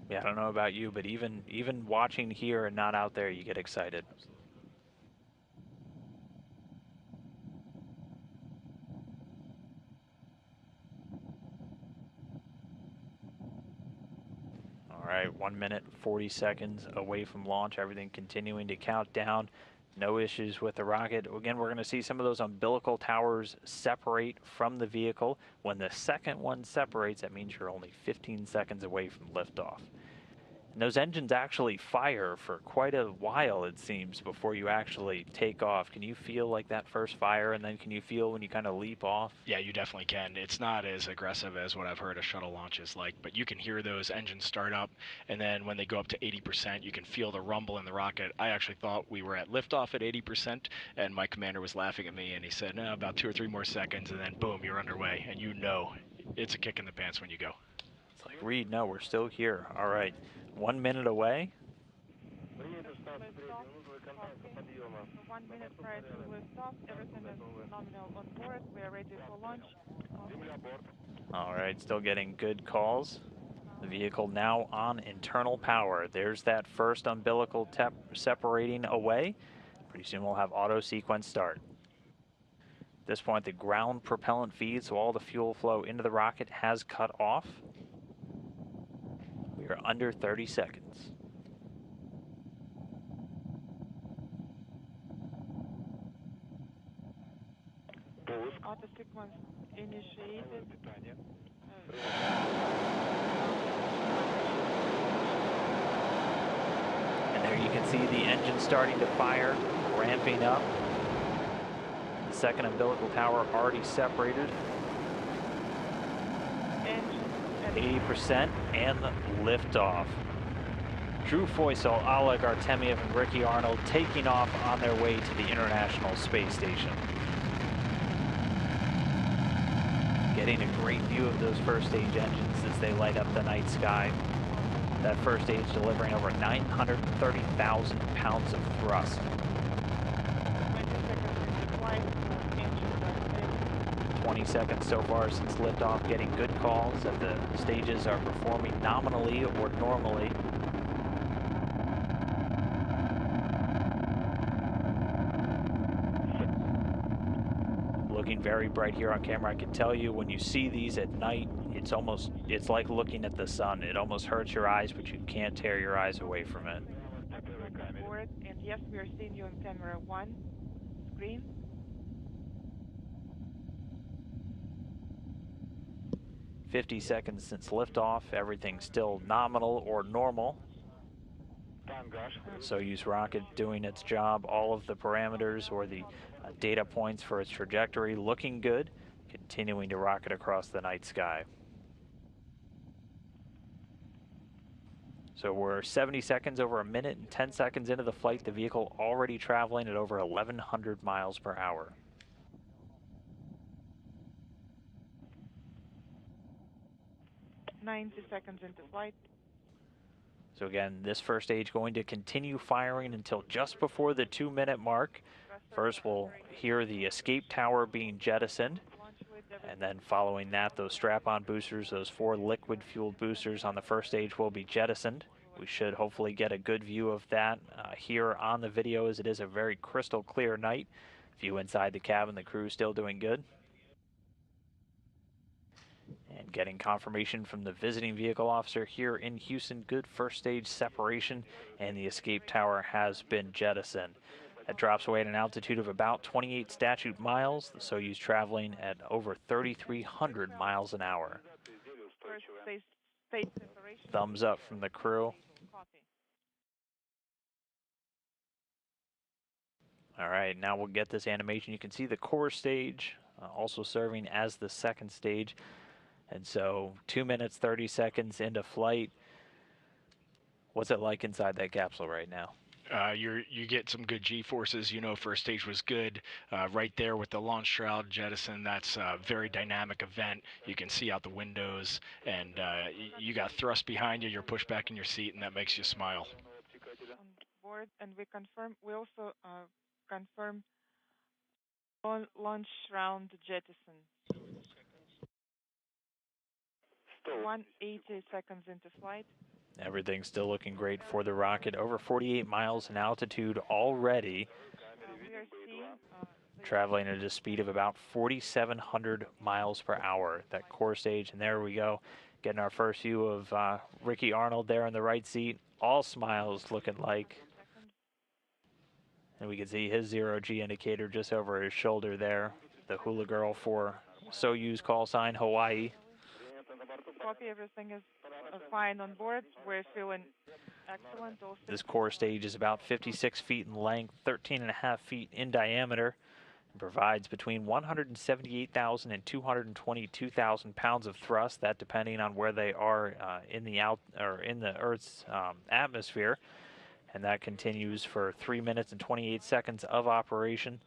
Yeah, I don't know about you, but even watching here and not out there, you get excited. All right, 1 minute, 40 seconds away from launch. Everything continuing to count down. No issues with the rocket. Again, we're going to see some of those umbilical towers separate from the vehicle. When the second one separates, that means you're only 15 seconds away from liftoff. And those engines actually fire for quite a while, it seems, before you actually take off. Can you feel like that first fire, and then can you feel when you kind of leap off? Yeah, you definitely can. It's not as aggressive as what I've heard a shuttle launch is like, but you can hear those engines start up, and then when they go up to 80%, you can feel the rumble in the rocket. I actually thought we were at liftoff at 80%, and my commander was laughing at me, and he said, no, about 2 or 3 more seconds, and then boom, you're underway, and you know it's a kick in the pants when you go. It's like, Reed, no, we're still here. All right, 1 minute away. 1 minute prior to liftoff, everything is nominal on board. We are ready for launch. All right, still getting good calls. The vehicle now on internal power. There's that first umbilical separating away. Pretty soon we'll have auto sequence start. At this point, the ground propellant feed, so all the fuel flow into the rocket, has cut off. We are under 30 seconds. Auto sequence initiated. And there you can see the engine starting to fire, ramping up. The second umbilical tower already separated. 80% and liftoff. Drew Feustel, Oleg Artemyev, and Ricky Arnold taking off on their way to the International Space Station. Getting a great view of those first stage engines as they light up the night sky. That first stage delivering over 930,000 pounds of thrust. 20 seconds so far since liftoff, getting good calls that the stages are performing nominally or normally. Looking very bright here on camera. I can tell you when you see these at night, it's like looking at the sun. It almost hurts your eyes, but you can't tear your eyes away from it. And yes, we are seeing you on camera 1 screen. 50 seconds since liftoff, everything's still nominal or normal. Soyuz rocket doing its job, all of the parameters or the data points for its trajectory looking good, continuing to rocket across the night sky. So we're 70 seconds, over a minute and 10 seconds into the flight, the vehicle already traveling at over 1,100 miles per hour. "90 seconds into flight." So again, this first stage going to continue firing until just before the 2-minute mark. First, we'll hear the escape tower being jettisoned. And then following that, those strap-on boosters, those 4 liquid-fueled boosters on the first stage will be jettisoned. We should hopefully get a good view of that here on the video, as it is a very crystal clear night. View inside the cabin, the crew still doing good. And getting confirmation from the visiting vehicle officer here in Houston, good first stage separation, and the escape tower has been jettisoned. That drops away at an altitude of about 28 statute miles, the Soyuz traveling at over 3,300 miles an hour. Thumbs up from the crew. All right, now we'll get this animation. You can see the core stage also serving as the second stage. And so 2 minutes, 30 seconds into flight. What's it like inside that capsule right now? You get some good G-forces. You know, first stage was good. Right there with the launch shroud jettison, that's a very dynamic event. You can see out the windows, and you got thrust behind you. You're pushed back in your seat, and that makes you smile. On board, and we also confirm launch shroud jettison. 180 seconds into flight. Everything's still looking great for the rocket. Over 48 miles in altitude already. We are seeing Traveling at a speed of about 4,700 miles per hour. That core stage, and there we go. Getting our first view of Ricky Arnold there in the right seat. All smiles looking like. And we can see his 0G indicator just over his shoulder there. The hula girl for Soyuz call sign Hawaii. Copy, everything is fine on board. We're feeling excellent. This core stage is about 56 feet in length, 13.5 feet in diameter, and provides between 178,000 and 222,000 pounds of thrust. That depending on where they are in the Earth's atmosphere, and that continues for 3 minutes and 28 seconds of operation.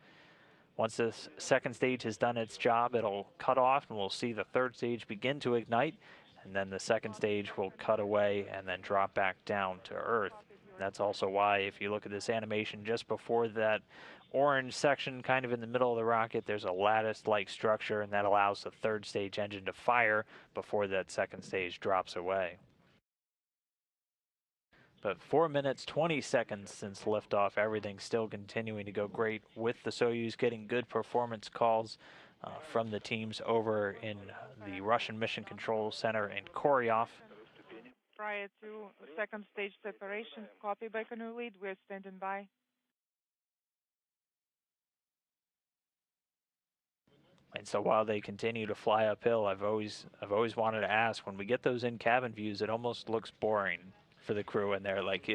Once this second stage has done its job, it'll cut off, and we'll see the third stage begin to ignite. And then the second stage will cut away and then drop back down to Earth. That's also why, if you look at this animation just before that orange section kind of in the middle of the rocket, there's a lattice-like structure, and that allows the third stage engine to fire before that second stage drops away. But 4 minutes, 20 seconds since liftoff, everything's still continuing to go great with the Soyuz getting good performance calls from the teams over in the Russian Mission Control Center in Koryov. Prior to second stage separation, copy Baikonur lead, we're standing by. And so while they continue to fly uphill, I've always wanted to ask, when we get those in-cabin views, it almost looks boring for the crew in there. Like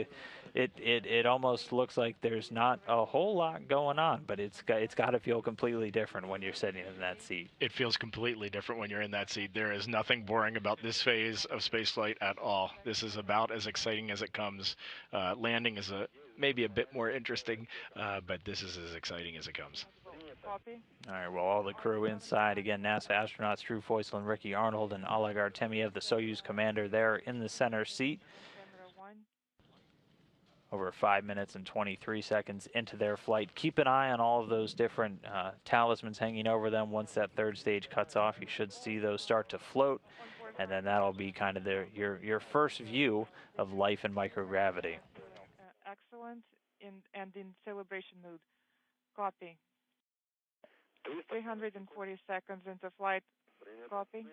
it almost looks like there's not a whole lot going on, but it's got to feel completely different when you're sitting in that seat. It feels completely different when you're in that seat. There is nothing boring about this phase of spaceflight at all. This is about as exciting as it comes. Landing is maybe a bit more interesting, but this is as exciting as it comes. Copy. All right, well, all the crew inside. Again, NASA astronauts Drew Feustel and Ricky Arnold, and Oleg Artemyev, the Soyuz commander, there in the center seat. Over 5 minutes and 23 seconds into their flight. Keep an eye on all of those different talismans hanging over them. Once that third stage cuts off, you should see those start to float, and then that'll be kind of your first view of life in microgravity. Excellent, and in celebration mood. Copy. 340 seconds into flight. Copy.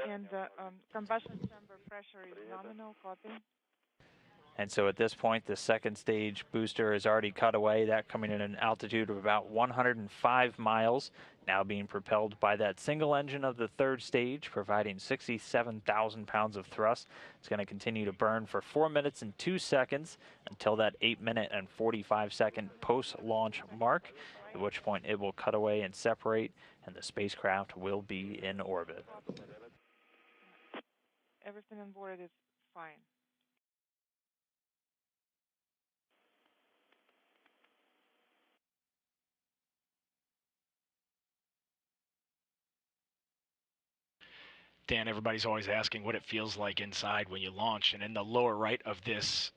And combustion chamber pressure is nominal. Copy. And so at this point, the second stage booster is already cut away. That coming in an altitude of about 105 miles, now being propelled by that single engine of the third stage, providing 67,000 pounds of thrust. It's going to continue to burn for 4 minutes and 2 seconds until that 8-minute and 45-second post-launch mark, at which point it will cut away and separate, and the spacecraft will be in orbit. Everything on board is fine. Dan, everybody's always asking what it feels like inside when you launch, and in the lower right of this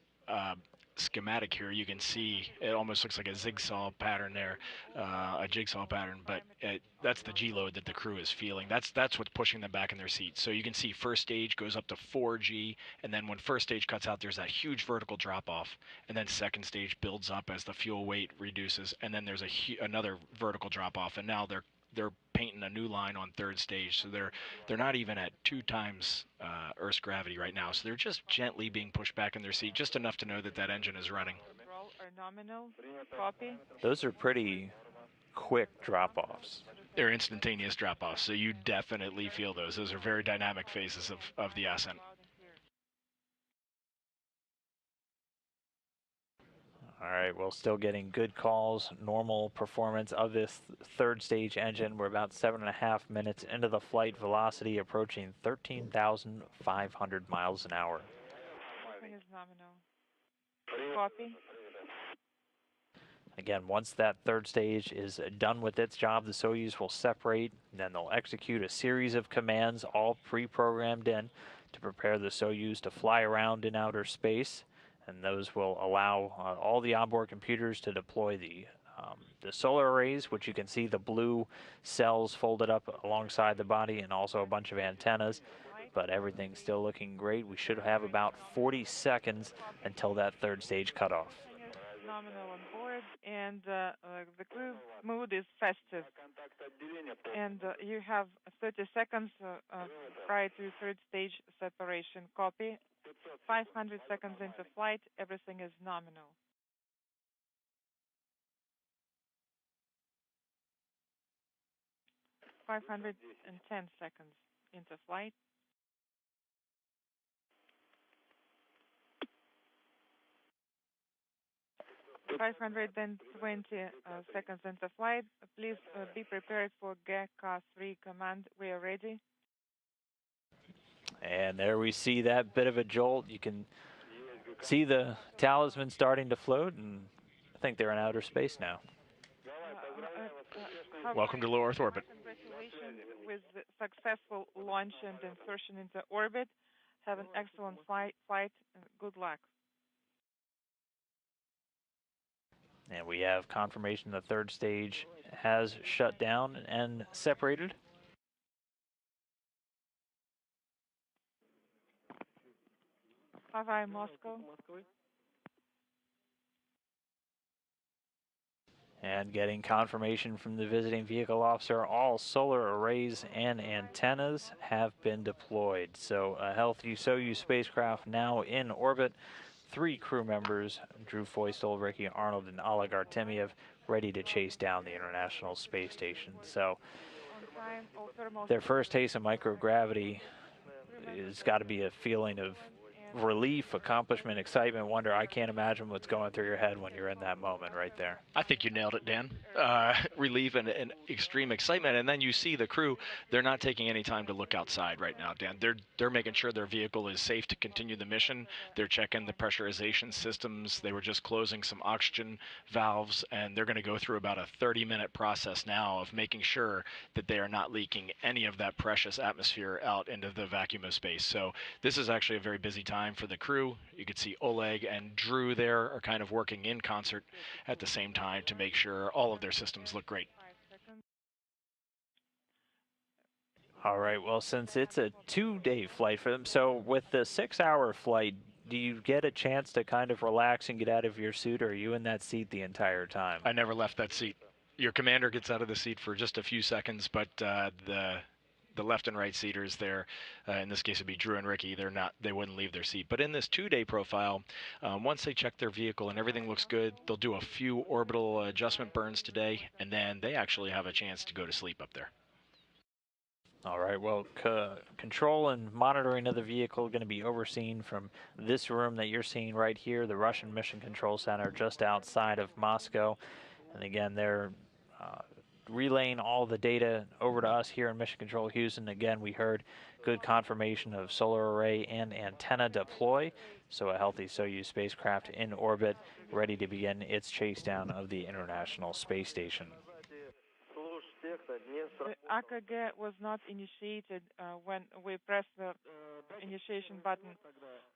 schematic here, you can see it almost looks like a zigzag pattern there, a jigsaw pattern, but that's the G-load that the crew is feeling. That's what's pushing them back in their seats. So you can see first stage goes up to 4G, and then when first stage cuts out, there's that huge vertical drop-off, and then second stage builds up as the fuel weight reduces, and then there's another vertical drop-off, and now they're painting a new line on third stage, so they're not even at 2 times Earth's gravity right now, so they're just gently being pushed back in their seat, just enough to know that that engine is running. Nominal. Copy. Those are pretty quick drop-offs. They're instantaneous drop-offs, so you definitely feel those. Those are very dynamic phases of the ascent. All right, well, still getting good calls, normal performance of this third stage engine. We're about 7.5 minutes into the flight, velocity approaching 13,500 miles an hour. Everything is nominal. Copy. Again, once that third stage is done with its job, the Soyuz will separate, and then they'll execute a series of commands, all pre-programmed in, to prepare the Soyuz to fly around in outer space. And those will allow all the onboard computers to deploy the solar arrays, which you can see the blue cells folded up alongside the body, and also a bunch of antennas. but everything's still looking great. We should have about 40 seconds until that third stage cutoff. Nominal on board, and the crew mood is festive. And you have 30 seconds prior to third stage separation. Copy. 500 seconds into flight, everything is nominal. .510 seconds into flight. 520 seconds into flight. Please be prepared for GK3 command. We are ready. And there we see that bit of a jolt. You can see the talisman starting to float, and I think they're in outer space now. Welcome to low Earth orbit. Congratulations with the successful launch and insertion into orbit. Have an excellent flight. Good luck. And we have confirmation the third stage has shut down and separated. Bye-bye, Moscow. And getting confirmation from the visiting vehicle officer, all solar arrays and antennas have been deployed. So a healthy Soyuz spacecraft now in orbit. 3 crew members, Drew Feustel, Ricky Arnold, and Oleg Artemyev, ready to chase down the International Space Station. So their first taste of microgravity has got to be a feeling of relief, accomplishment, excitement, wonder. I can't imagine what's going through your head when you're in that moment right there. I think you nailed it, Dan. Relief and extreme excitement, and then you see the crew. They're not taking any time to look outside right now, Dan. They're making sure their vehicle is safe to continue the mission. They're checking the pressurization systems. They were just closing some oxygen valves, and they're going to go through about a 30-minute process now of making sure that they are not leaking any of that precious atmosphere out into the vacuum of space. So this is actually a very busy time for the crew. You can see Oleg and Drew there are kind of working in concert at the same time to make sure all of their systems look great. All right, well, since it's a 2-day flight for them, so with the 6-hour flight, do you get a chance to kind of relax and get out of your suit, or are you in that seat the entire time? I never left that seat. Your commander gets out of the seat for just a few seconds, but the left and right seaters there, in this case it'd be Drew and Ricky, they wouldn't leave their seat. But in this 2-day profile, once they check their vehicle and everything looks good, they'll do a few orbital adjustment burns today, and then they actually have a chance to go to sleep up there. All right, well, control and monitoring of the vehicle are going to be overseen from this room that you're seeing right here, the Russian Mission Control Center just outside of Moscow. And again, they're relaying all the data over to us here in Mission Control Houston. Again, we heard good confirmation of solar array and antenna deploy. So a healthy Soyuz spacecraft in orbit, ready to begin its chase down of the International Space Station. The AKG was not initiated when we pressed the initiation button.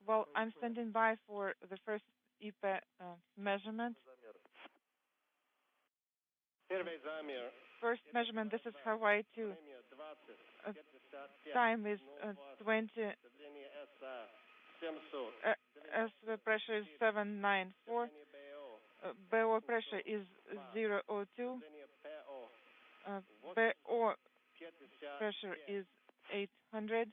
Well, I'm standing by for the first IP measurement. First measurement, this is Hawaii 2. Time is 20. As the pressure is 794. BO pressure is 002. BO pressure is 800.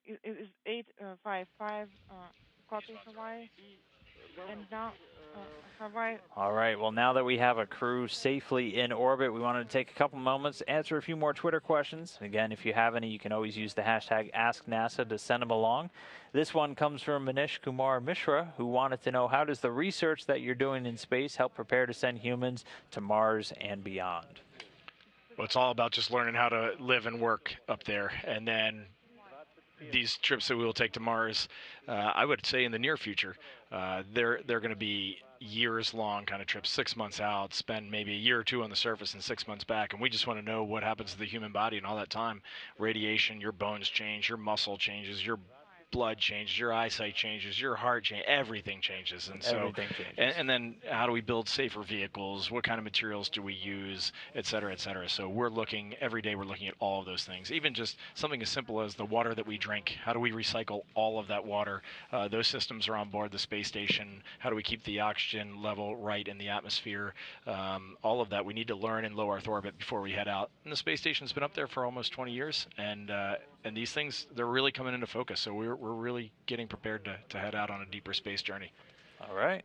It is 855. Copy Hawaii. And now Hawaii. All right, well, now that we have a crew safely in orbit, we wanted to take a couple moments, answer a few more Twitter questions. Again, if you have any, you can always use the hashtag AskNASA to send them along. This one comes from Manish Kumar Mishra, who wanted to know, how does the research that you're doing in space help prepare to send humans to Mars and beyond? Well, it's all about just learning how to live and work up there, and then these trips that we will take to Mars, I would say in the near future, they're going to be years-long kind of trips, 6 months out, spend maybe a year or two on the surface and 6 months back, and we just want to know what happens to the human body in all that time. Radiation, your bones change, your muscle changes, your blood changes, your eyesight changes, your heart changes, everything changes. And so, Everything changes. and then how do we build safer vehicles? What kind of materials do we use, et cetera, et cetera. So we're looking, every day we're looking at all of those things. Even just something as simple as the water that we drink. How do we recycle all of that water? Those systems are on board the space station. How do we keep the oxygen level right in the atmosphere? All of that we need to learn in low Earth orbit before we head out. And the space station's been up there for almost 20 years, and these things, they're really coming into focus. So we're really getting prepared to head out on a deeper space journey. All right.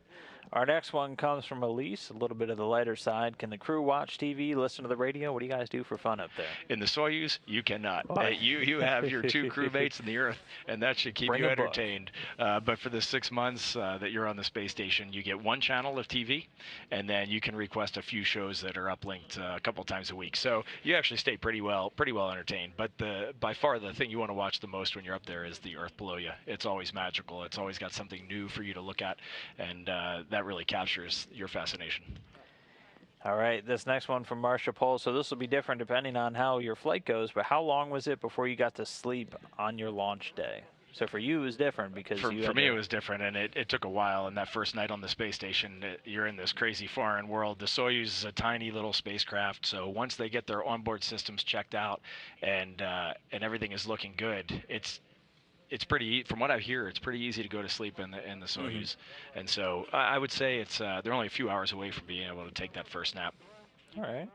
Our next one comes from Elise, a little bit of the lighter side. Can the crew watch TV, listen to the radio? What do you guys do for fun up there? In the Soyuz, you cannot. You have your 2 crewmates in the Earth, and that should keep you entertained. But for the 6 months that you're on the space station, you get 1 channel of TV, and then you can request a few shows that are uplinked a couple times a week. So you actually stay pretty well entertained. But by far the thing you want to watch the most when you're up there is the Earth below you. It's always magical. It's always got something new for you to look at, and that really captures your fascination. All right, this next one from Marcia Pohl. So this will be different depending on how your flight goes, but how long was it before you got to sleep on your launch day? So for you, it was different because for me, it was different, and it took a while. And that first night on the space station, you're in this crazy foreign world. The Soyuz is a tiny little spacecraft, so once they get their onboard systems checked out and everything is looking good, it's pretty, from what I hear, it's pretty easy to go to sleep in the Soyuz. And so I would say it's they're only a few hours away from being able to take that first nap. All right.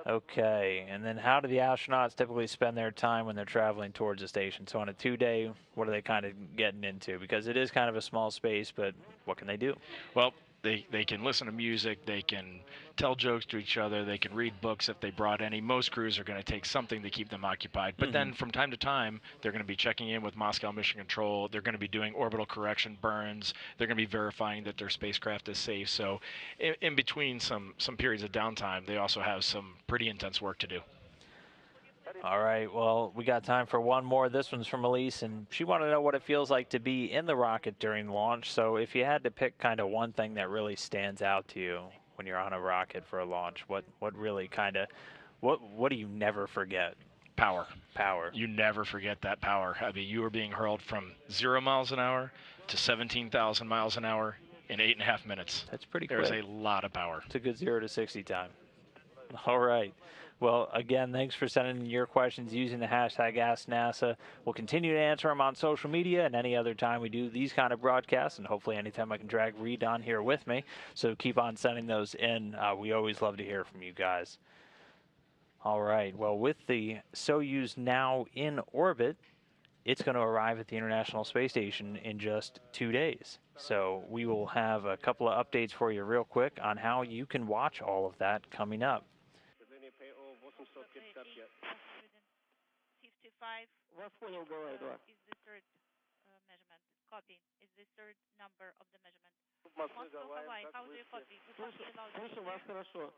Okay, and then how do the astronauts typically spend their time when they're traveling towards the station? So on a 2-day, what are they kind of getting into? Because it is kind of a small space, but what can they do? Well, they can listen to music, they can tell jokes to each other, they can read books if they brought any. Most crews are going to take something to keep them occupied. But then from time to time, they're going to be checking in with Moscow Mission Control. They're going to be doing orbital correction burns. They're going to be verifying that their spacecraft is safe. So in between some periods of downtime, they also have some pretty intense work to do. All right, well, we got time for one more. This one's from Elise, and she wanted to know what it feels like to be in the rocket during launch. So if you had to pick kind of one thing that really stands out to you when you're on a rocket for a launch, what really kind of, what do you never forget? Power. Power. You never forget that power. I mean, you are being hurled from 0 miles an hour to 17,000 miles an hour in 8.5 minutes. That's pretty quick. There's a lot of power. It's a good 0 to 60 time. All right. Well, again, thanks for sending in your questions using the hashtag AskNASA. We'll continue to answer them on social media and any other time we do these kind of broadcasts, and hopefully anytime I can drag Reed on here with me. So keep on sending those in. We always love to hear from you guys. All right. Well, with the Soyuz now in orbit, it's going to arrive at the International Space Station in just 2 days. So we will have a couple of updates for you real quick on how you can watch all of that coming up. Вас понял, говорю, да. Is the third measurement. Copy. Is the third number of the measurement. Moscow, Hawaii. How do you copy? Слышу вас хорошо.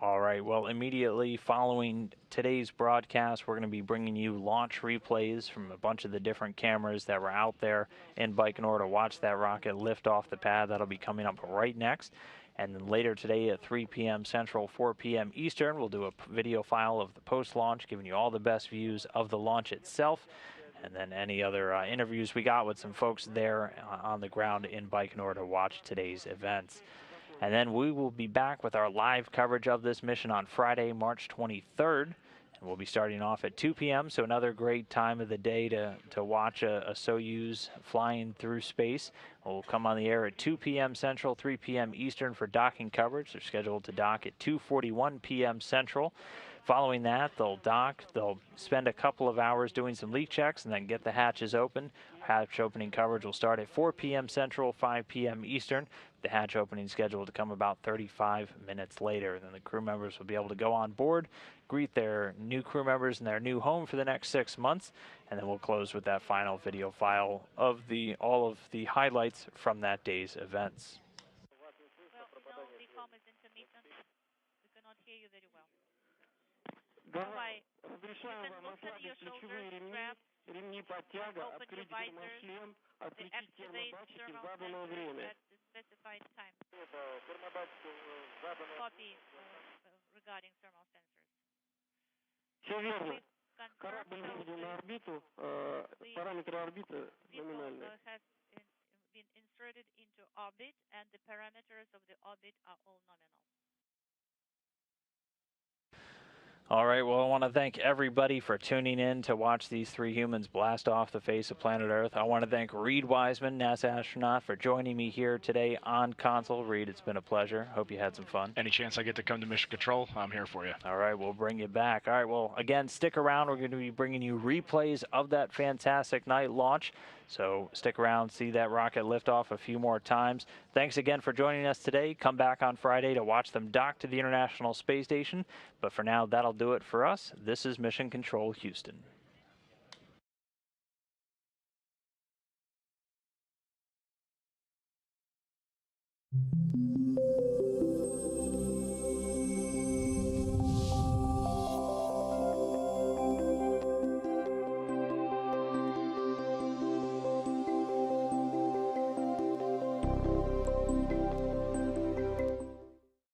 All right, well, immediately following today's broadcast, we're going to be bringing you launch replays from a bunch of the different cameras that were out there in Baikonur to watch that rocket lift off the pad. That'll be coming up right next. And then later today at 3 p.m. Central, 4 p.m. Eastern, we'll do a video file of the post-launch, giving you all the best views of the launch itself. And then any other interviews we got with some folks there on the ground in Baikonur to watch today's events. And then we will be back with our live coverage of this mission on Friday, March 23rd. And we'll be starting off at 2 p.m., so another great time of the day to watch a Soyuz flying through space. We'll come on the air at 2 p.m. Central, 3 p.m. Eastern for docking coverage. They're scheduled to dock at 2:41 p.m. Central. Following that, they'll dock, they'll spend a couple of hours doing some leak checks and then get the hatches open. Hatch opening coverage will start at 4 p.m. Central, 5 p.m. Eastern. The hatch opening scheduled to come about 35 minutes later. Then the crew members will be able to go on board, greet their new crew members in their new home for the next 6 months, and then we'll close with that final video file of all of the highlights from that day's events. Well, the comm is intermittent. We cannot hear you very well. Давай. Разрешаем вам ослабить ключевые ремни подтяга, открыть термошлем, отключить термодатчики в заданное время. Copy regarding thermal sensors. Все верно. Confirm. Корабль выведен на орбиту, параметры орбиты номинальные. Has been inserted into orbit, and the parameters of the orbit are all nominal. All right, well, I want to thank everybody for tuning in to watch these three humans blast off the face of planet Earth. I want to thank Reed Wiseman, NASA astronaut, for joining me here today on Console. Reed, it's been a pleasure. Hope you had some fun. Any chance I get to come to Mission Control, I'm here for you. All right, we'll bring you back. All right, well, again, stick around. We're going to be bringing you replays of that fantastic night launch. So stick around, see that rocket lift off a few more times. Thanks again for joining us today. Come back on Friday to watch them dock to the International Space Station. But for now, that'll do it for us. This is Mission Control Houston.